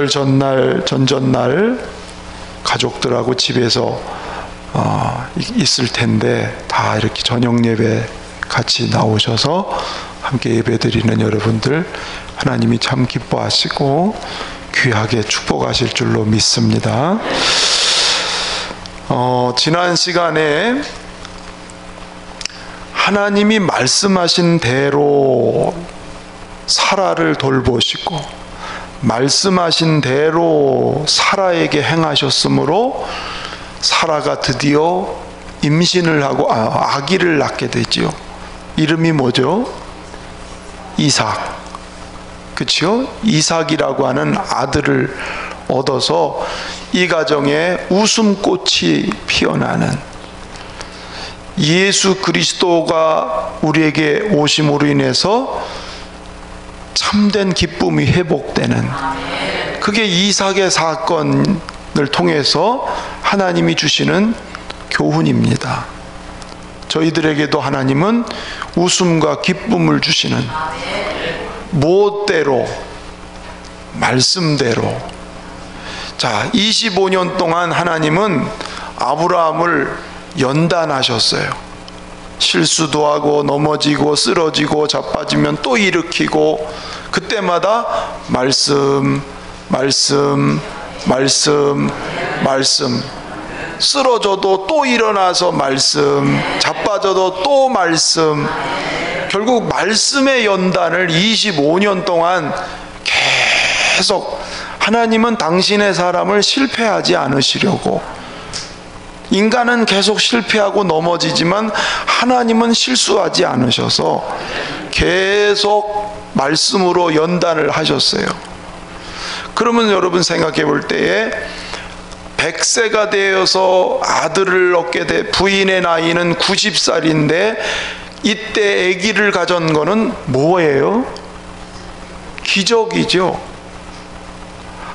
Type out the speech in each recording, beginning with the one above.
명절 전날, 전전날 가족들하고 집에서 있을 텐데 다 이렇게 저녁 예배 같이 나오셔서 함께 예배드리는 여러분들 하나님이 참 기뻐하시고 귀하게 축복하실 줄로 믿습니다. 지난 시간에 하나님이 말씀하신 대로 사라를 돌보시고 말씀하신 대로 사라에게 행하셨으므로 사라가 드디어 임신을 하고 아기를 낳게 되지요. 이름이 뭐죠? 이삭. 그렇죠? 이삭이라고 하는 아들을 얻어서 이 가정에 웃음꽃이 피어나는, 예수 그리스도가 우리에게 오심으로 인해서 참된 기쁨이 회복되는, 그게 이삭의 사건을 통해서 하나님이 주시는 교훈입니다. 저희들에게도 하나님은 웃음과 기쁨을 주시는, 무엇대로? 말씀대로. 자, 25년 동안 하나님은 아브라함을 연단하셨어요. 실수도 하고 넘어지고 쓰러지고 자빠지면 또 일으키고, 그때마다 말씀, 말씀, 말씀, 말씀. 쓰러져도 또 일어나서 말씀, 자빠져도 또 말씀. 결국 말씀의 연단을 25년 동안 계속, 하나님은 당신의 사람을 실패하지 않으시려고, 인간은 계속 실패하고 넘어지지만 하나님은 실수하지 않으셔서 계속 말씀으로 연단을 하셨어요. 그러면 여러분 생각해 볼 때에 100세가 되어서 아들을 얻게 돼, 부인의 나이는 90살인데 이때 아기를 가진 거는 뭐예요? 기적이죠.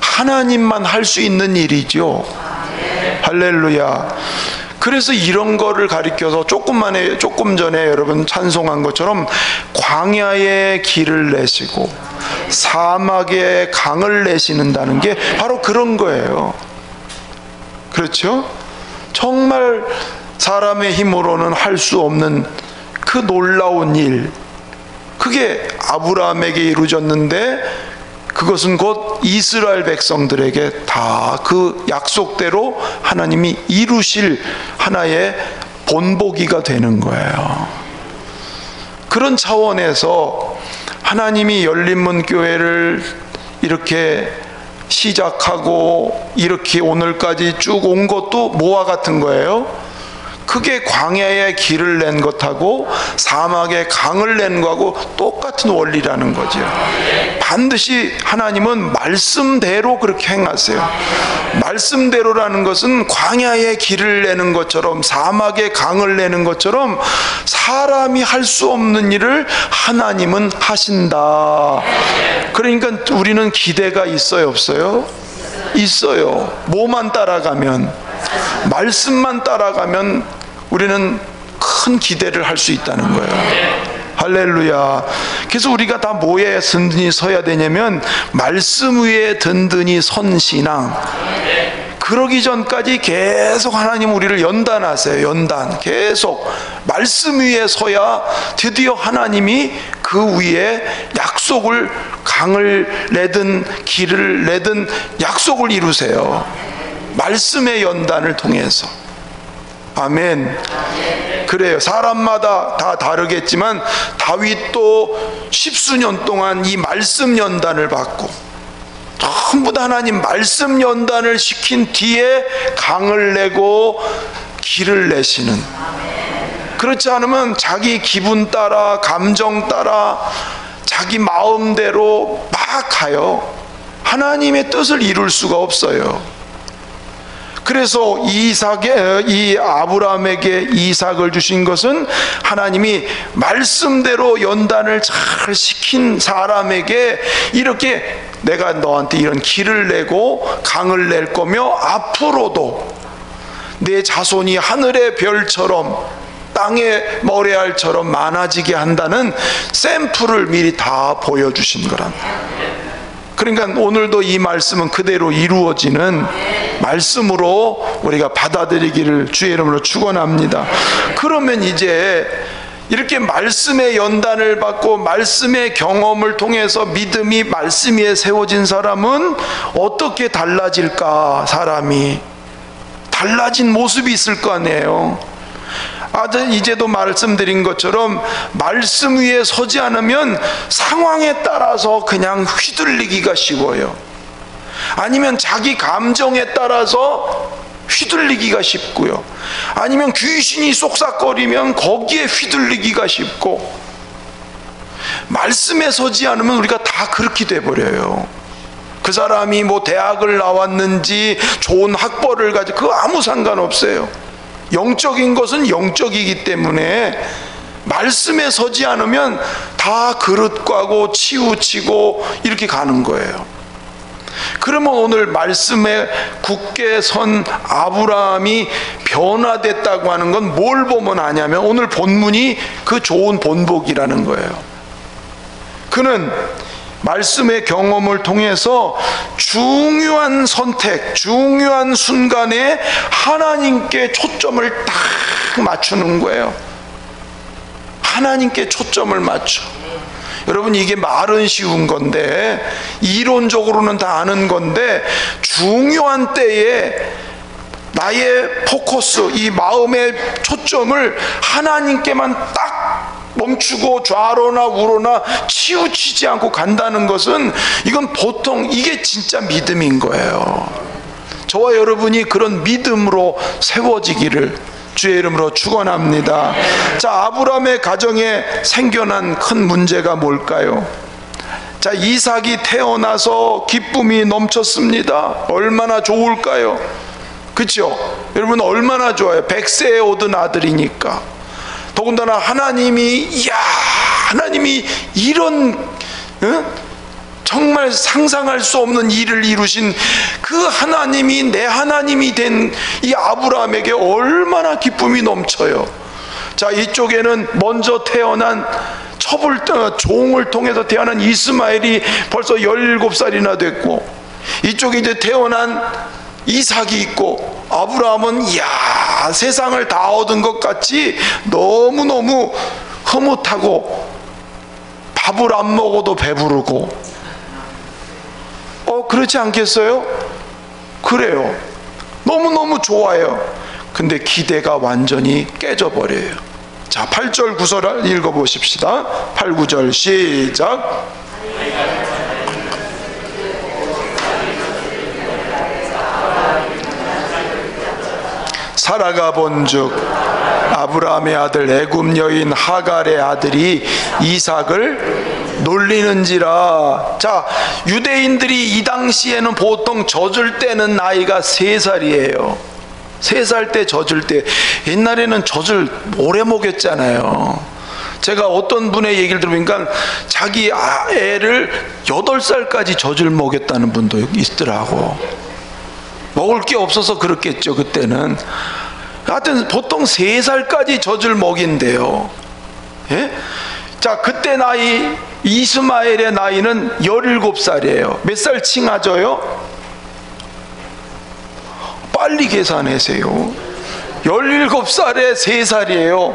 하나님만 할 수 있는 일이죠. 할렐루야. 그래서 이런 거를 가리켜서 조금 전에 여러분 찬송한 것처럼 광야에 길을 내시고 사막에 강을 내시는다는 게 바로 그런 거예요. 그렇죠? 정말 사람의 힘으로는 할 수 없는 그 놀라운 일, 그게 아브라함에게 이루어졌는데 그것은 곧 이스라엘 백성들에게 다 그 약속대로 하나님이 이루실 하나의 본보기가 되는 거예요. 그런 차원에서 하나님이 열린문 교회를 이렇게 시작하고 이렇게 오늘까지 쭉 온 것도 뭐와 같은 거예요? 크게 광야에 길을 낸 것하고 사막에 강을 낸 것하고 똑같은 원리라는 거죠. 반드시 하나님은 말씀대로 그렇게 행하세요. 말씀대로라는 것은 광야에 길을 내는 것처럼 사막에 강을 내는 것처럼 사람이 할 수 없는 일을 하나님은 하신다. 그러니까 우리는 기대가 있어요, 없어요? 있어요. 뭐만 따라가면, 말씀만 따라가면 우리는 큰 기대를 할 수 있다는 거예요. 할렐루야. 그래서 우리가 다 뭐에 든든히 서야 되냐면 말씀 위에 든든히 선 신앙. 그러기 전까지 계속 하나님 우리를 연단하세요. 연단. 계속 말씀 위에 서야 드디어 하나님이 그 위에 약속을, 강을 내든 길을 내든 약속을 이루세요. 말씀의 연단을 통해서. 아멘. 그래요. 사람마다 다 다르겠지만 다윗도 십수년 동안 이 말씀 연단을 받고 전부 다 하나님 말씀 연단을 시킨 뒤에 강을 내고 길을 내시는, 그렇지 않으면 자기 기분 따라 감정 따라 자기 마음대로 막 가요. 하나님의 뜻을 이룰 수가 없어요. 그래서 이 아브라함에게 이삭을 주신 것은 하나님이 말씀대로 연단을 잘 시킨 사람에게 이렇게 내가 너한테 이런 길을 내고 강을 낼 거며 앞으로도 내 자손이 하늘의 별처럼 땅의 모래알처럼 많아지게 한다는 샘플을 미리 다 보여주신 거랍니다. 그러니까 오늘도 이 말씀은 그대로 이루어지는 말씀으로 우리가 받아들이기를 주의 이름으로 축원합니다. 그러면 이제 이렇게 말씀의 연단을 받고 말씀의 경험을 통해서 믿음이 말씀 위에 세워진 사람은 어떻게 달라질까? 사람이 달라진 모습이 있을 거 아니에요. 이제도 말씀드린 것처럼 말씀 위에 서지 않으면 상황에 따라서 그냥 휘둘리기가 쉬워요. 아니면 자기 감정에 따라서 휘둘리기가 쉽고요. 아니면 귀신이 쏙싹거리면 거기에 휘둘리기가 쉽고, 말씀에 서지 않으면 우리가 다 그렇게 돼버려요. 그 사람이 뭐 대학을 나왔는지 좋은 학벌을 가지고 그거 아무 상관없어요. 영적인 것은 영적이기 때문에 말씀에 서지 않으면 다 그릇과고 치우치고 이렇게 가는 거예요. 그러면 오늘 말씀에 굳게 선 아브라함이 변화됐다고 하는 건 뭘 보면 아냐면 오늘 본문이 그 좋은 본보기라는 거예요. 그는 말씀의 경험을 통해서 중요한 선택, 중요한 순간에 하나님께 초점을 딱 맞추는 거예요. 하나님께 초점을 맞춰. 여러분, 이게 말은 쉬운 건데 이론적으로는 다 아는 건데, 중요한 때에 나의 포커스, 이 마음의 초점을 하나님께만 딱 멈추고 좌로나 우로나 치우치지 않고 간다는 것은, 이건 보통 이게 진짜 믿음인 거예요. 저와 여러분이 그런 믿음으로 세워지기를 주의 이름으로 축원합니다. 자, 아브라함의 가정에 생겨난 큰 문제가 뭘까요? 자, 이삭이 태어나서 기쁨이 넘쳤습니다. 얼마나 좋을까요? 그렇죠? 여러분, 얼마나 좋아요. 100세에 얻은 아들이니까. 더군다나 하나님이 이런 정말 상상할 수 없는 일을 이루신 그 하나님이 내 하나님이 된 이 아브라함에게 얼마나 기쁨이 넘쳐요. 자, 이쪽에는 먼저 태어난 종을 통해서 태어난 이스마엘이 벌써 17살이나 됐고, 이쪽에 이제 태어난 이삭이 있고, 아브라함은 세상을 다 얻은 것 같이 너무너무 흐뭇하고 밥을 안 먹어도 배부르고, 그렇지 않겠어요? 그래요. 너무너무 좋아요. 근데 기대가 완전히 깨져버려요. 자, 8절 9절 읽어보십시다. 8, 9절 시작. 사라가 본즉 아브라함의 아들 애굽 여인 하갈의 아들이 이삭을 놀리는지라. 자, 유대인들이 이 당시에는 보통 젖을 때는 나이가 3살이에요. 3살 때 젖을 때. 옛날에는 젖을 오래 먹였잖아요. 제가 어떤 분의 얘기를 들어보니까 자기 애를 8살까지 젖을 먹였다는 분도 있더라고. 먹을 게 없어서 그렇겠죠, 그때는. 하여튼 보통 3살까지 젖을 먹인대요. 예? 자, 그때 나이, 이스마엘의 나이는 17살이에요. 몇 살 칭하죠요? 빨리 계산하세요. 17살에 3살이에요.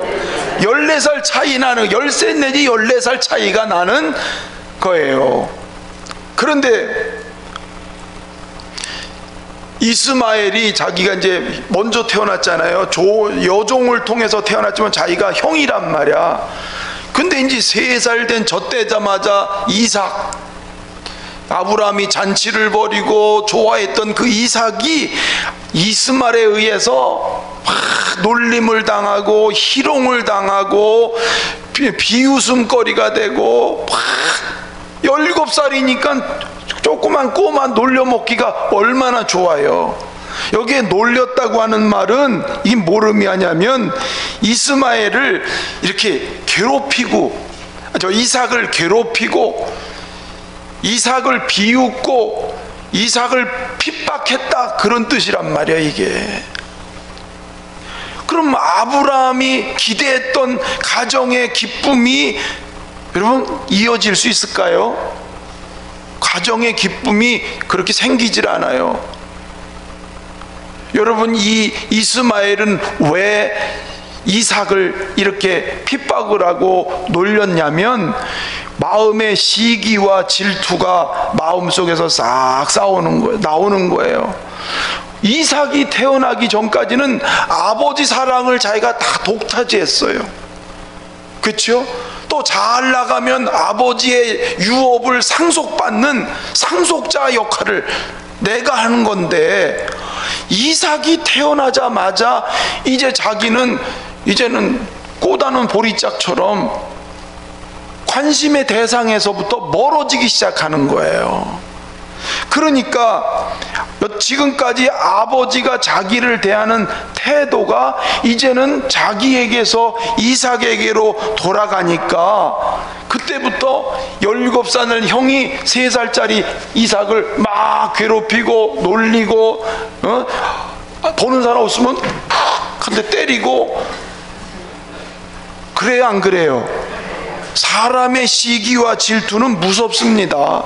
14살 차이 나는, 13 내지 14살 차이가 나는 거예요. 그런데 이스마엘이 자기가 이제 먼저 태어났잖아요. 여종을 통해서 태어났지만 자기가 형이란 말이야. 근데 이제 3살 된 저 때자마자 이삭, 아브라함이 잔치를 벌이고 좋아했던 그 이삭이 이스마엘에 의해서 막 놀림을 당하고 희롱을 당하고 비웃음거리가 되고, 막 17살이니까 조그만 꼬마 놀려먹기가 얼마나 좋아요. 여기에 놀렸다고 하는 말은 이게 뭘 의미하냐면, 이스마엘을 이렇게 괴롭히고, 이삭을 괴롭히고, 이삭을 비웃고, 이삭을 핍박했다, 그런 뜻이란 말이야 이게. 그럼 아브라함이 기대했던 가정의 기쁨이 여러분 이어질 수 있을까요? 가정의 기쁨이 그렇게 생기질 않아요. 여러분, 이 이스마엘은 왜 이삭을 이렇게 핍박을 하고 놀렸냐면 마음의 시기와 질투가 마음속에서 싹 나오는 거예요. 이삭이 태어나기 전까지는 아버지 사랑을 자기가 다 독차지했어요. 그렇죠? 또 잘 나가면 아버지의 유업을 상속받는 상속자 역할을 내가 하는 건데, 이삭이 태어나자마자 이제 이제는 꼬다는 보리짝처럼 관심의 대상에서부터 멀어지기 시작하는 거예요. 그러니까 지금까지 아버지가 자기를 대하는 태도가 이제는 자기에게서 이삭에게로 돌아가니까, 그때부터 17살 형이 3살짜리 이삭을 막 괴롭히고 놀리고, 보는 사람 없으면 한 대 때리고, 그래요 안 그래요? 사람의 시기와 질투는 무섭습니다.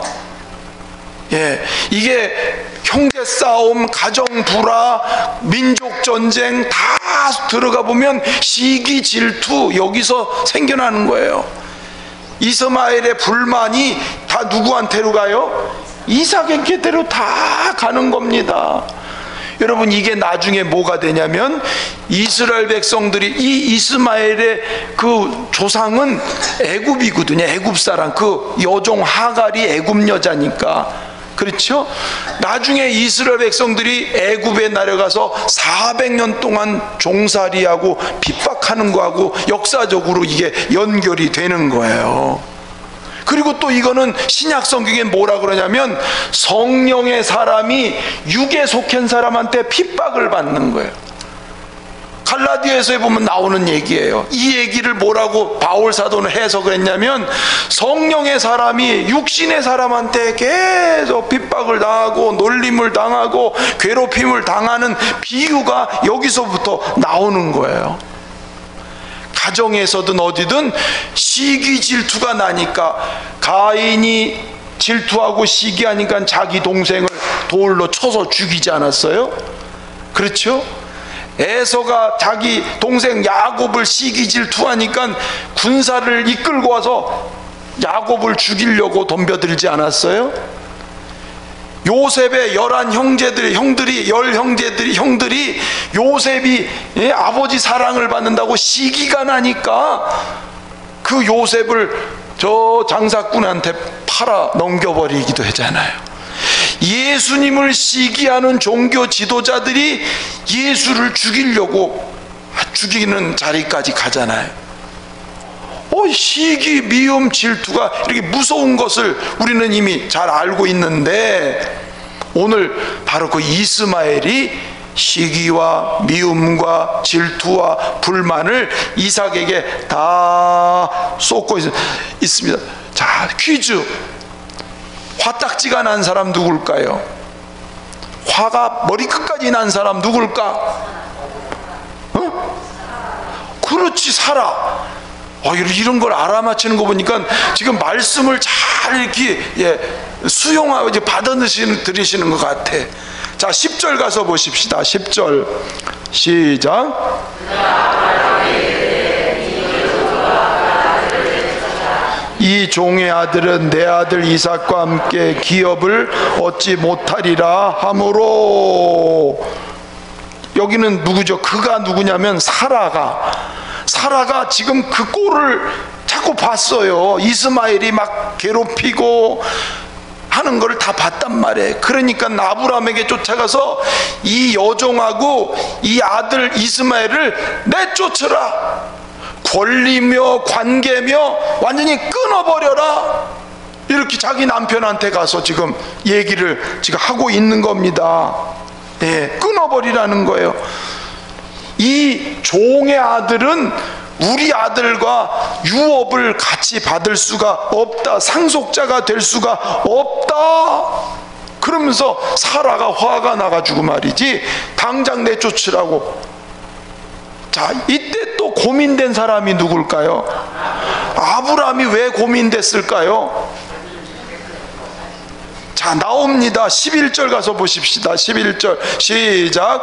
예, 이게 형제 싸움, 가정 불화, 민족 전쟁 다 들어가 보면 시기, 질투 여기서 생겨나는 거예요. 이스마엘의 불만이 다 누구한테로 가요? 이삭에게로 다 가는 겁니다. 여러분, 이게 나중에 뭐가 되냐면 이스라엘 백성들이 이 이스마엘의 그 조상은 애굽이거든요. 애굽 사람, 그 여종 하갈이 애굽 여자니까. 그렇죠? 나중에 이스라엘 백성들이 애굽에 내려가서 400년 동안 종살이하고 핍박하는 거하고 역사적으로 이게 연결이 되는 거예요. 그리고 또 이거는 신약 성경에 뭐라 그러냐면 성령의 사람이 육에 속한 사람한테 핍박을 받는 거예요. 갈라디아서에 보면 나오는 얘기예요. 이 얘기를 뭐라고 바울 사도는 해석을 했냐면, 성령의 사람이 육신의 사람한테 계속 핍박을 당하고 놀림을 당하고 괴롭힘을 당하는 비유가 여기서부터 나오는 거예요. 가정에서든 어디든 시기 질투가 나니까, 가인이 질투하고 시기하니까 자기 동생을 돌로 쳐서 죽이지 않았어요? 그렇죠? 에서가 자기 동생 야곱을 시기 질투하니까 군사를 이끌고 와서 야곱을 죽이려고 덤벼들지 않았어요? 요셉의 11형제들이 형들이 요셉이 아버지 사랑을 받는다고 시기가 나니까 그 요셉을 저 장사꾼한테 팔아 넘겨버리기도 하잖아요. 예수님을 시기하는 종교 지도자들이 예수를 죽이는 자리까지 가잖아요. 시기, 미움, 질투가 이렇게 무서운 것을 우리는 이미 잘 알고 있는데, 오늘 바로 그 이스마엘이 시기와 미움과 질투와 불만을 이삭에게 다 쏟고 있습니다. 자, 퀴즈. 화딱지가 난 사람 누굴까요? 화가 머리끝까지 난 사람 누굴까? 그렇지, 사라. 이런 걸 알아맞히는 거 보니까 지금 말씀을 잘 이렇게 수용하고 이제 받아들이시는 것 같아. 자, 10절 가서 보십시다. 10절 시작. 이 종의 아들은 내 아들 이삭과 함께 기업을 얻지 못하리라 하므로. 여기는 누구죠? 그가 누구냐면 사라가 지금 그 꼴을 자꾸 봤어요. 이스마엘이 막 괴롭히고 하는 걸 다 봤단 말이에요. 그러니까 아브라함에게 쫓아가서 이 여종하고 이 아들 이스마엘을 내쫓으라, 권리며 관계며 완전히 끊어버려라, 이렇게 자기 남편한테 가서 지금 얘기를 지금 하고 있는 겁니다. 끊어버리라는 거예요. 이 종의 아들은 우리 아들과 유업을 같이 받을 수가 없다, 상속자가 될 수가 없다. 그러면서 사라가 화가 나가지고 말이지, 당장 내쫓으라고. 자, 이때 또 고민된 사람이 누굴까요? 아브라함이 왜 고민됐을까요? 자, 나옵니다. 11절 가서 보십시다. 11절 시작.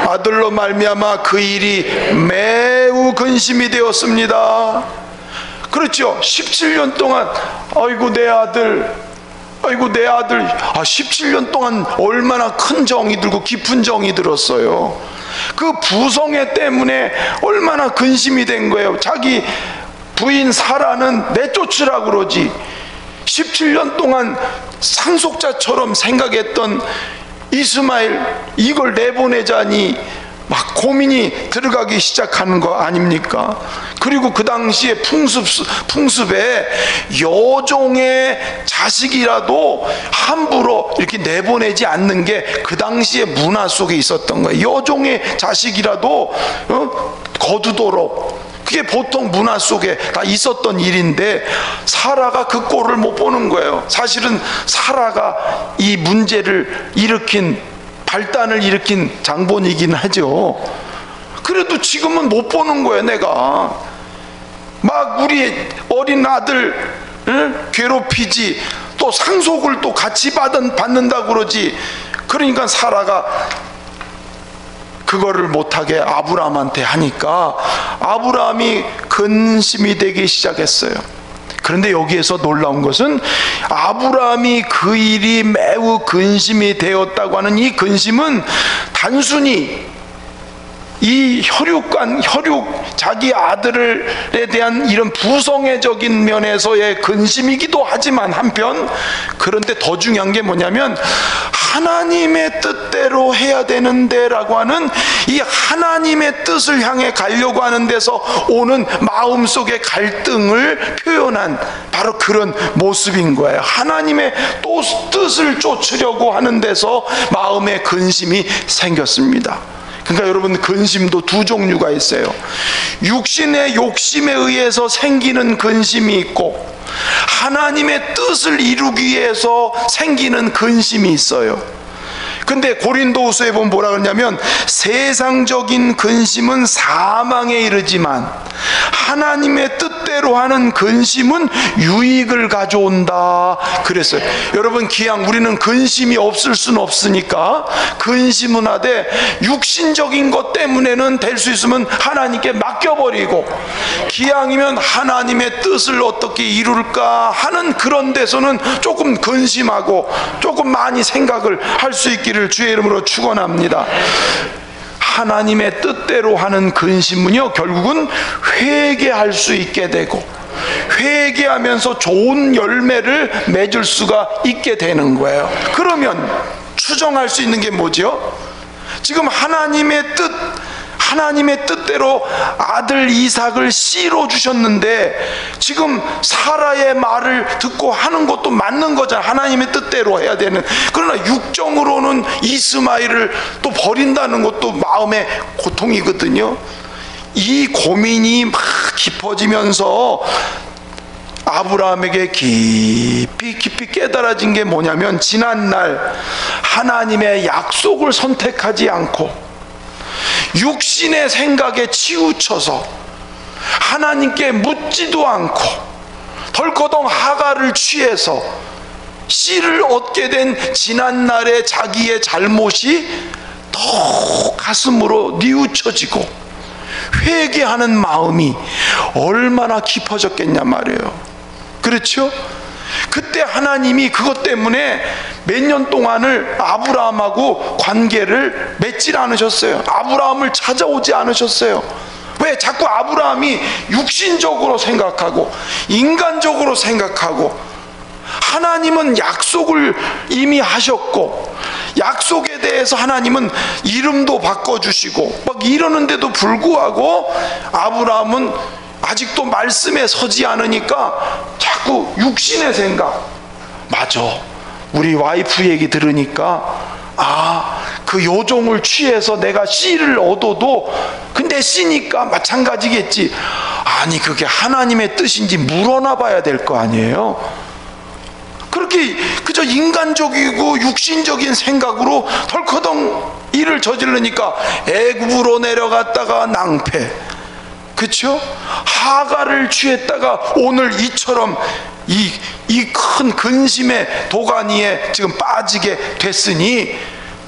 아들로 말미암아 그 일이 매우 근심이 되었습니다. 그렇죠. 17년 동안 아이고 내 아들, 아이고 내 아들. 17년 동안 얼마나 큰 정이 들고 깊은 정이 들었어요. 그 부성애 때문에 얼마나 근심이 된 거예요. 자기 부인 사라는 내쫓으라 그러지. 17년 동안 상속자처럼 생각했던 이스마엘, 이걸 내보내자니 막 고민이 들어가기 시작하는 거 아닙니까? 그리고 그 당시에 풍습에 여종의 자식이라도 함부로 이렇게 내보내지 않는 게 그 당시의 문화 속에 있었던 거예요. 여종의 자식이라도 거두도록, 그게 보통 문화 속에 다 있었던 일인데 사라가 그 꼴을 못 보는 거예요. 사실은 사라가 이 문제를 발단을 일으킨 장본이긴 하죠. 그래도 지금은 못 보는 거예요. 내가 막 우리 어린 아들 괴롭히지, 또 상속을 또 같이 받는다 그러지. 그러니까 사라가 그거를 못하게 아브라함한테 하니까 아브라함이 근심이 되기 시작했어요. 그런데 여기에서 놀라운 것은 아브라함이 그 일이 매우 근심이 되었다고 하는 이 근심은 단순히 이 자기 아들에 대한 이런 부성애적인 면에서의 근심이기도 하지만 한편, 그런데 더 중요한 게 뭐냐면 하나님의 뜻대로 해야 되는데 라고 하는 이 하나님의 뜻을 향해 가려고 하는 데서 오는 마음속의 갈등을 표현한 바로 그런 모습인 거예요. 하나님의 또 뜻을 쫓으려고 하는 데서 마음의 근심이 생겼습니다. 그러니까 여러분, 근심도 두 종류가 있어요. 육신의 욕심에 의해서 생기는 근심이 있고 하나님의 뜻을 이루기 위해서 생기는 근심이 있어요. 근데 고린도후서에 보면 뭐라 그러냐면 세상적인 근심은 사망에 이르지만 하나님의 뜻대로 하는 근심은 유익을 가져온다 그랬어요. 여러분, 기왕 우리는 근심이 없을 수는 없으니까 근심은 하되 육신적인 것 때문에는 될 수 있으면 하나님께 맡겨버리고, 기왕이면 하나님의 뜻을 어떻게 이룰까 하는 그런 데서는 조금 근심하고 조금 많이 생각을 할 수 있기를 주의 이름으로 축원합니다. 하나님의 뜻대로 하는 근심은요, 결국은 회개할 수 있게 되고 회개하면서 좋은 열매를 맺을 수가 있게 되는 거예요. 그러면 추정할 수 있는 게 뭐죠? 지금 하나님의 뜻대로 아들 이삭을 씨로 주셨는데 지금 사라의 말을 듣고 하는 것도 맞는 거잖아요. 하나님의 뜻대로 해야 되는. 그러나 육정으로는 이스마엘을 또 버린다는 것도 마음의 고통이거든요. 이 고민이 막 깊어지면서 아브라함에게 깊이 깨달아진 게 뭐냐면, 지난날 하나님의 약속을 선택하지 않고 육신의 생각에 치우쳐서 하나님께 묻지도 않고 덜커덩 하가를 취해서 씨를 얻게 된 지난날의 자기의 잘못이 더 가슴으로 뉘우쳐지고 회개하는 마음이 얼마나 깊어졌겠냐 말이에요. 그렇죠? 그때 하나님이 그것 때문에 몇 년 동안을 아브라함하고 관계를 맺질 않으셨어요. 아브라함을 찾아오지 않으셨어요. 왜? 자꾸 아브라함이 육신적으로 생각하고 인간적으로 생각하고, 하나님은 약속을 이미 하셨고 약속에 대해서 하나님은 이름도 바꿔주시고 막 이러는데도 불구하고 아브라함은 아직도 말씀에 서지 않으니까 자꾸 육신의 생각. 맞아, 우리 와이프 얘기 들으니까 그 요종을 취해서 내가 씨를 얻어도 근데 씨니까 마찬가지겠지. 아니, 그게 하나님의 뜻인지 물어나 봐야 될 거 아니에요. 그렇게 그저 인간적이고 육신적인 생각으로 덜커덩 일을 저지르니까 애굽으로 내려갔다가 낭패, 그렇죠? 하가를 취했다가 오늘 이처럼 이 큰 근심의 도가니에 지금 빠지게 됐으니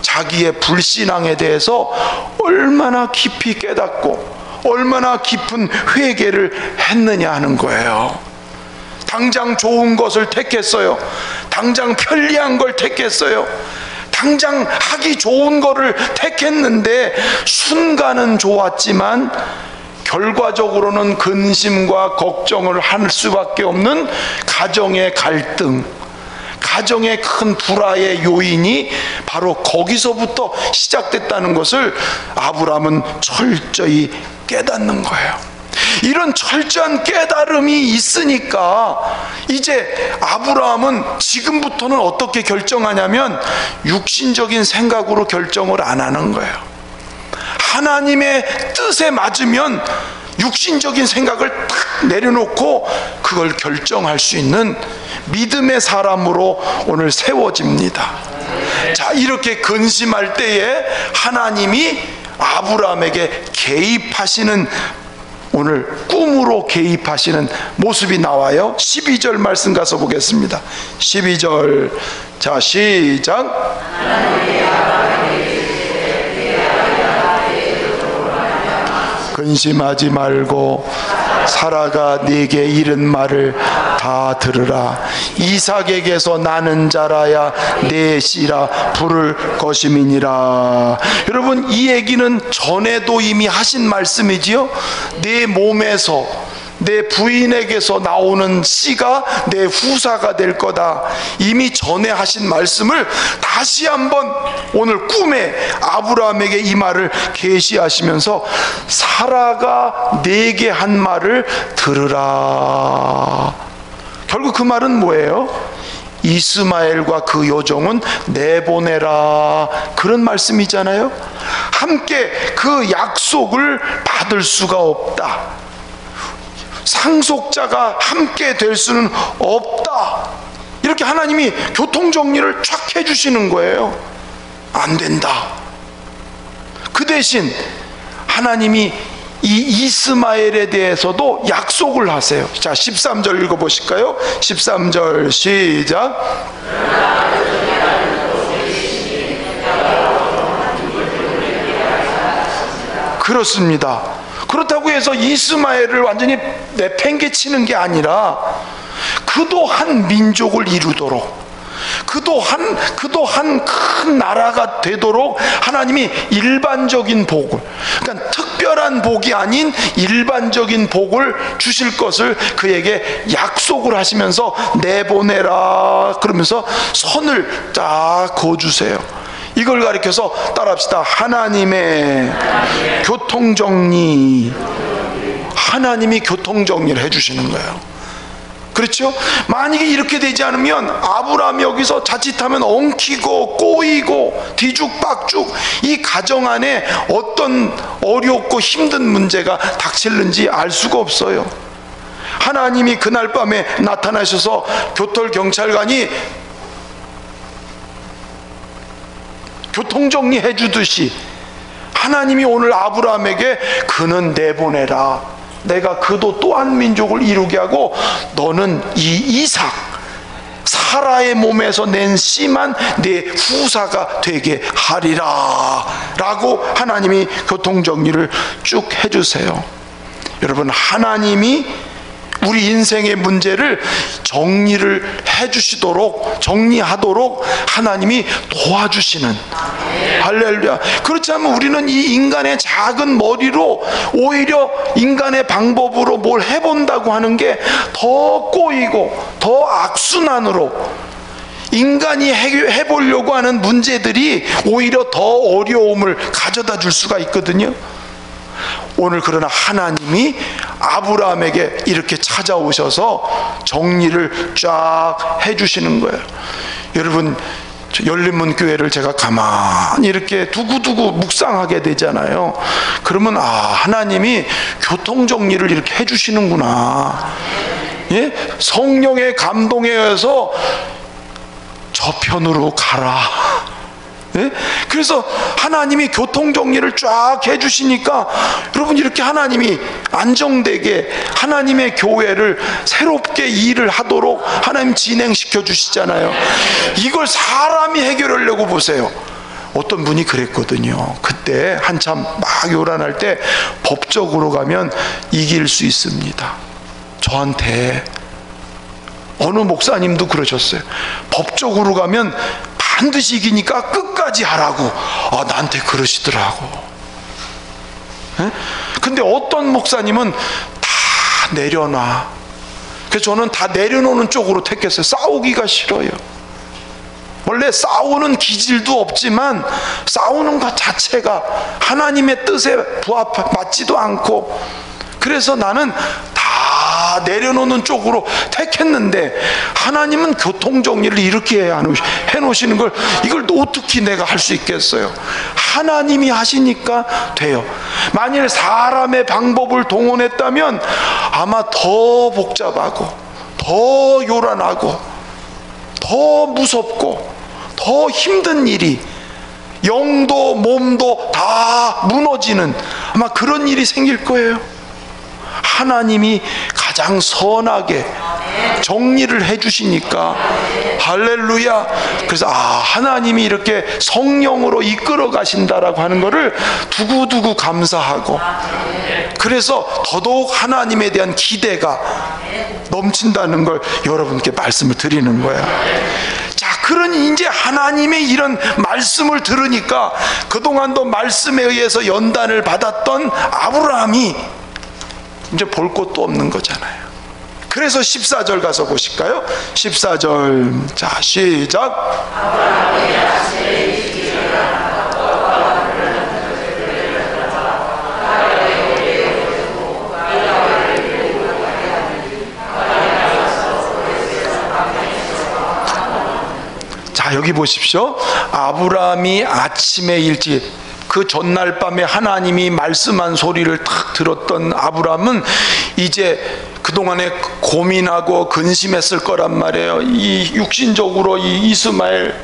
자기의 불신앙에 대해서 얼마나 깊이 깨닫고 얼마나 깊은 회개를 했느냐 하는 거예요. 당장 좋은 것을 택했어요. 당장 편리한 걸 택했어요. 당장 하기 좋은 거를 택했는데 순간은 좋았지만 결과적으로는 근심과 걱정을 할 수밖에 없는 가정의 갈등, 가정의 큰 불화의 요인이 바로 거기서부터 시작됐다는 것을 아브라함은 철저히 깨닫는 거예요. 이런 철저한 깨달음이 있으니까 이제 아브라함은 지금부터는 어떻게 결정하냐면 육신적인 생각으로 결정을 안 하는 거예요. 하나님의 뜻에 맞으면 육신적인 생각을 탁 내려놓고 그걸 결정할 수 있는 믿음의 사람으로 오늘 세워집니다. 자, 이렇게 근심할 때에 하나님이 아브라함에게 개입하시는, 오늘 꿈으로 개입하시는 모습이 나와요. 12절 말씀 가서 보겠습니다. 12절, 자 시작. 근심하지 말고 사라가 네게 이른 말을 다 들으라. 이삭에게서 나는 자라야 내 씨라 부를 것임이니라. 여러분, 이 얘기는 전에도 이미 하신 말씀이지요. 내 몸에서 내 부인에게서 나오는 씨가 내 후사가 될 거다. 이미 전에 하신 말씀을 다시 한번 오늘 꿈에 아브라함에게 이 말을 계시하시면서 사라가 내게 한 말을 들으라. 결국 그 말은 뭐예요? 이스마엘과 그 여종은 내보내라, 그런 말씀이잖아요. 함께 그 약속을 받을 수가 없다. 상속자가 함께 될 수는 없다. 이렇게 하나님이 교통정리를 쫙 해주시는 거예요. 안 된다. 그 대신 하나님이 이 이스마엘에 대해서도 약속을 하세요. 자, 13절 읽어보실까요? 13절 시작. 그렇습니다. 그렇다고 해서 이스마엘을 완전히 내팽개치는 게 아니라 그도 한 민족을 이루도록, 그도 한 큰 나라가 되도록 하나님이 일반적인 복을, 그러니까 특별한 복이 아닌 일반적인 복을 주실 것을 그에게 약속을 하시면서 내보내라 그러면서 선을 딱 그어주세요. 이걸 가리켜서 따라합시다. 하나님의 교통정리. 하나님이 교통정리를 해주시는 거예요. 그렇죠? 만약에 이렇게 되지 않으면 아브라함이 여기서 자칫하면 엉키고 꼬이고 뒤죽박죽 이 가정 안에 어떤 어렵고 힘든 문제가 닥칠는지 알 수가 없어요. 하나님이 그날 밤에 나타나셔서 교통경찰관이 교통정리 해주듯이 하나님이 오늘 아브라함에게 그는 내보내라. 내가 그도 또 한 민족을 이루게 하고 너는 이 이삭 사라의 몸에서 낸 씨만 내 후사가 되게 하리라 라고 하나님이 교통정리를 쭉 해주세요. 여러분, 하나님이 우리 인생의 문제를 정리를 해주시도록, 정리하도록 하나님이 도와주시는, 할렐루야. 그렇지 않으면 우리는 이 인간의 작은 머리로 오히려 인간의 방법으로 뭘 해본다고 하는 게 더 꼬이고 더 악순환으로, 인간이 해보려고 하는 문제들이 오히려 더 어려움을 가져다 줄 수가 있거든요. 오늘 그러나 하나님이 아브라함에게 이렇게 찾아오셔서 정리를 쫙 해주시는 거예요. 여러분, 열린문 교회를 제가 가만히 이렇게 두고두고 묵상하게 되잖아요. 그러면 하나님이 교통정리를 이렇게 해주시는구나. 예? 성령의 감동에 의해서 저편으로 가라. 예? 그래서 하나님이 교통정리를 쫙 해주시니까 여러분 이렇게 하나님이 안정되게 하나님의 교회를 새롭게 일을 하도록 하나님 진행시켜 주시잖아요. 이걸 사람이 해결하려고 보세요. 어떤 분이 그랬거든요. 그때 한참 막 요란할 때 법적으로 가면 이길 수 있습니다. 저한테 어느 목사님도 그러셨어요. 법적으로 가면 반드시 이기니까 끝까지 하라고. 나한테 그러시더라고. 에? 근데 어떤 목사님은 다 내려놔. 그래서 저는 다 내려놓는 쪽으로 택했어요. 싸우기가 싫어요. 원래 싸우는 기질도 없지만 싸우는 것 자체가 하나님의 뜻에 맞지도 않고, 그래서 나는 다 내려놓는 쪽으로 택했는데 하나님은 교통정리를 이렇게 해놓으시는 걸 이걸 어떻게 내가 할 수 있겠어요? 하나님이 하시니까 돼요. 만일 사람의 방법을 동원했다면 아마 더 복잡하고 더 요란하고 더 무섭고 더 힘든 일이, 영도 몸도 다 무너지는 아마 그런 일이 생길 거예요. 하나님이 가장 선하게 정리를 해주시니까, 할렐루야. 그래서 하나님이 이렇게 성령으로 이끌어 가신다라고 하는 것을 두고두고 감사하고, 그래서 더더욱 하나님에 대한 기대가 넘친다는 걸 여러분께 말씀을 드리는 거야. 자, 그러니 이제 하나님의 이런 말씀을 들으니까 그동안도 말씀에 의해서 연단을 받았던 아브라함이 이제 볼 것도 없는 거잖아요. 그래서 14절 가서 보실까요? 14절. 자, 시작. 자, 여기 보십시오. 아브라함이 아침에 일찍, 그 전날 밤에 하나님이 말씀한 소리를 탁 들었던 아브라함은 이제 그동안에 고민하고 근심했을 거란 말이에요. 이 육신적으로 이 이스마엘,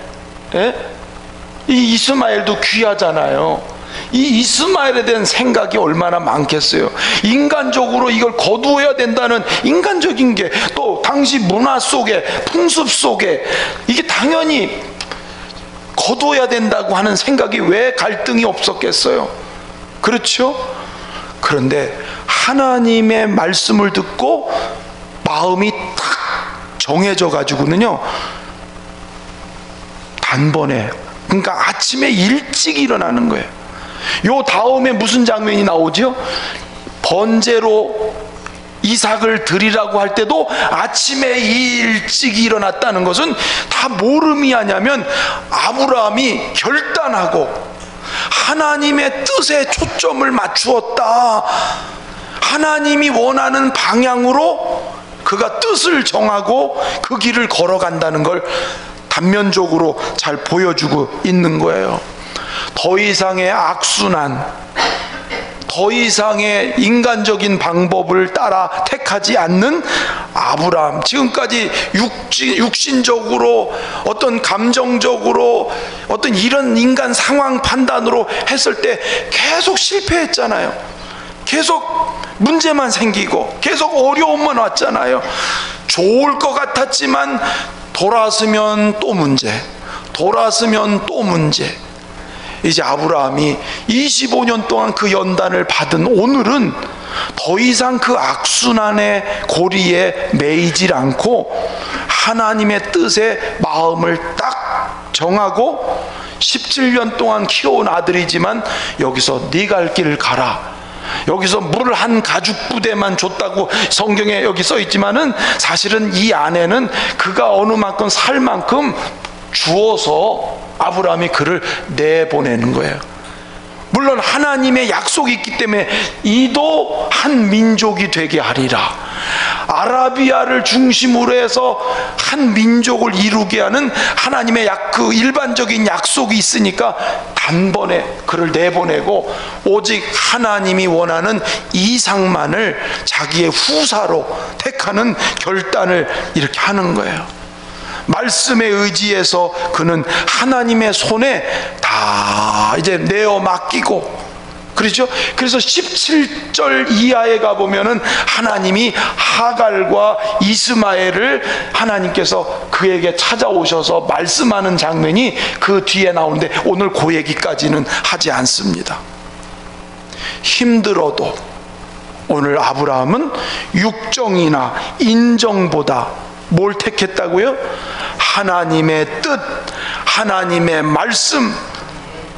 이 이스마엘도 귀하잖아요. 이 이스마엘에 대한 생각이 얼마나 많겠어요. 인간적으로 이걸 거두어야 된다는 인간적인 게, 또 당시 문화 속에, 풍습 속에 이게 당연히 거둬야 된다고 하는 생각이 왜 갈등이 없었겠어요? 그렇죠? 그런데 하나님의 말씀을 듣고 마음이 탁 정해져 가지고는요, 단번에, 그러니까 아침에 일찍 일어나는 거예요. 요 다음에 무슨 장면이 나오죠? 번제로 이삭을 드리라고 할 때도 아침에 일찍 일어났다는 것은 다 뭘 의미하냐면, 아브라함이 결단하고 하나님의 뜻에 초점을 맞추었다. 하나님이 원하는 방향으로 그가 뜻을 정하고 그 길을 걸어간다는 걸 단면적으로 잘 보여주고 있는 거예요. 더 이상의 악순환, 더 이상의 인간적인 방법을 따라 택하지 않는 아브라함, 지금까지 육신적으로 어떤 감정적으로 어떤 이런 인간 상황 판단으로 했을 때 계속 실패했잖아요. 계속 문제만 생기고 계속 어려움만 왔잖아요. 좋을 것 같았지만 돌아서면 또 문제, 돌아서면 또 문제. 이제 아브라함이 25년 동안 그 연단을 받은 오늘은 더 이상 그 악순환의 고리에 매이질 않고 하나님의 뜻에 마음을 딱 정하고, 17년 동안 키워온 아들이지만 여기서 네 갈 길을 가라, 여기서 물 한 가죽 부대만 줬다고 성경에 여기 써 있지만은 사실은 이 안에는 그가 어느 만큼 살 만큼 주어서 아브라함이 그를 내보내는 거예요. 물론 하나님의 약속이 있기 때문에 이도 한 민족이 되게 하리라, 아라비아를 중심으로 해서 한 민족을 이루게 하는 하나님의 그 일반적인 약속이 있으니까 단번에 그를 내보내고 오직 하나님이 원하는 이삭만을 자기의 후사로 택하는 결단을 이렇게 하는 거예요. 말씀에 의지해서 그는 하나님의 손에 다 이제 내어 맡기고, 그렇죠? 그래서 17절 이하에 가보면은 하나님이 하갈과 이스마엘을 하나님께서 그에게 찾아오셔서 말씀하는 장면이 그 뒤에 나오는데 오늘 그 얘기까지는 하지 않습니다. 힘들어도 오늘 아브라함은 육정이나 인정보다 뭘 택했다고요? 하나님의 뜻, 하나님의 말씀,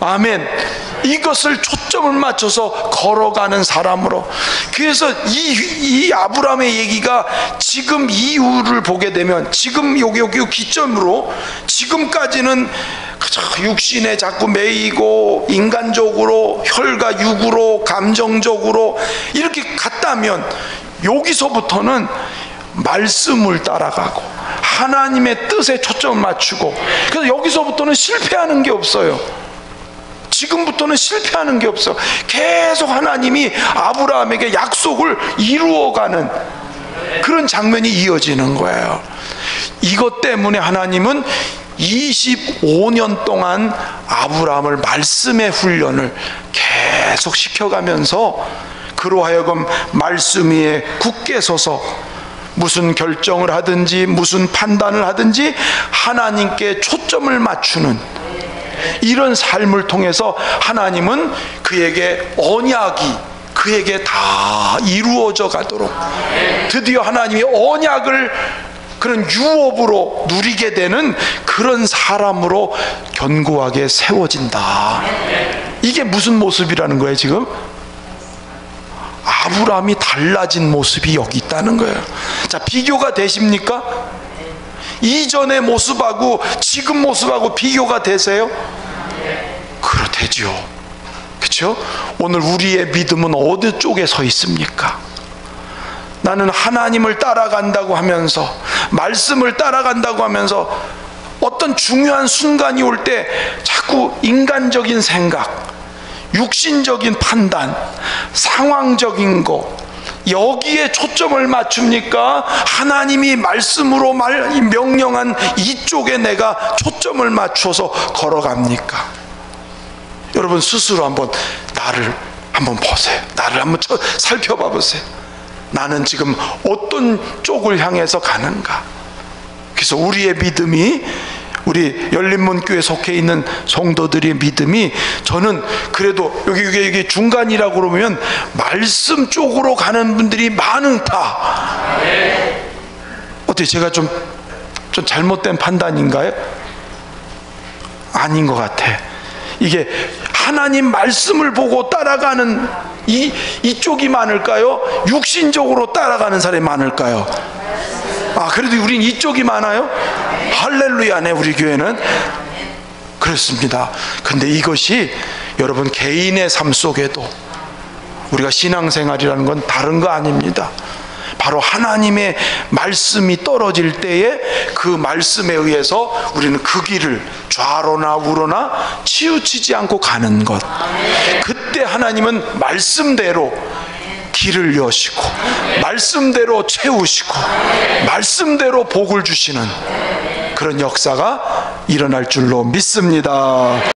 아멘, 이것을 초점을 맞춰서 걸어가는 사람으로. 그래서 이 아브라함의 얘기가 지금 이후를 보게 되면, 지금 여기 기점으로 지금까지는 육신에 자꾸 매이고 인간적으로, 혈과 육으로, 감정적으로 이렇게 갔다면, 여기서부터는 말씀을 따라가고 하나님의 뜻에 초점을 맞추고, 그래서 여기서부터는 실패하는 게 없어요. 지금부터는 실패하는 게 없어. 계속 하나님이 아브라함에게 약속을 이루어가는 그런 장면이 이어지는 거예요. 이것 때문에 하나님은 25년 동안 아브라함을 말씀의 훈련을 계속 시켜가면서 그로 하여금 말씀 위에 굳게 서서 무슨 결정을 하든지 무슨 판단을 하든지 하나님께 초점을 맞추는 이런 삶을 통해서 하나님은 그에게 언약이 그에게 다 이루어져 가도록, 드디어 하나님이 언약을 그런 유업으로 누리게 되는 그런 사람으로 견고하게 세워진다. 이게 무슨 모습이라는 거예요? 지금 아브라함이 달라진 모습이 여기 있다는 거예요. 자, 비교가 되십니까? 이전의 모습하고 지금 모습하고 비교가 되세요? 그렇대죠. 그렇죠? 오늘 우리의 믿음은 어느 쪽에 서 있습니까? 나는 하나님을 따라간다고 하면서, 말씀을 따라간다고 하면서 어떤 중요한 순간이 올 때 자꾸 인간적인 생각, 육신적인 판단, 상황적인 거, 여기에 초점을 맞춥니까? 하나님이 말씀으로 명령한 이쪽에 내가 초점을 맞춰서 걸어갑니까? 여러분 스스로 한번 나를 한번 보세요. 나를 한번 살펴봐 보세요. 나는 지금 어떤 쪽을 향해서 가는가? 그래서 우리의 믿음이, 우리 열린문교회에 속해 있는 성도들의 믿음이, 저는 그래도 여기 중간이라고 그러면 말씀 쪽으로 가는 분들이 많다. 어떻게 제가 좀 잘못된 판단인가요? 아닌 것 같아. 이게 하나님 말씀을 보고 따라가는 이쪽이 많을까요? 육신적으로 따라가는 사람이 많을까요? 그래도 우린 이쪽이 많아요? 할렐루야네. 우리 교회는 그렇습니다. 근데 이것이 여러분 개인의 삶 속에도, 우리가 신앙생활이라는 건 다른 거 아닙니다. 바로 하나님의 말씀이 떨어질 때에 그 말씀에 의해서 우리는 그 길을 좌로나 우로나 치우치지 않고 가는 것. 그때 하나님은 말씀대로 길을 여시고 말씀대로 채우시고 말씀대로 복을 주시는 그런 역사가 일어날 줄로 믿습니다.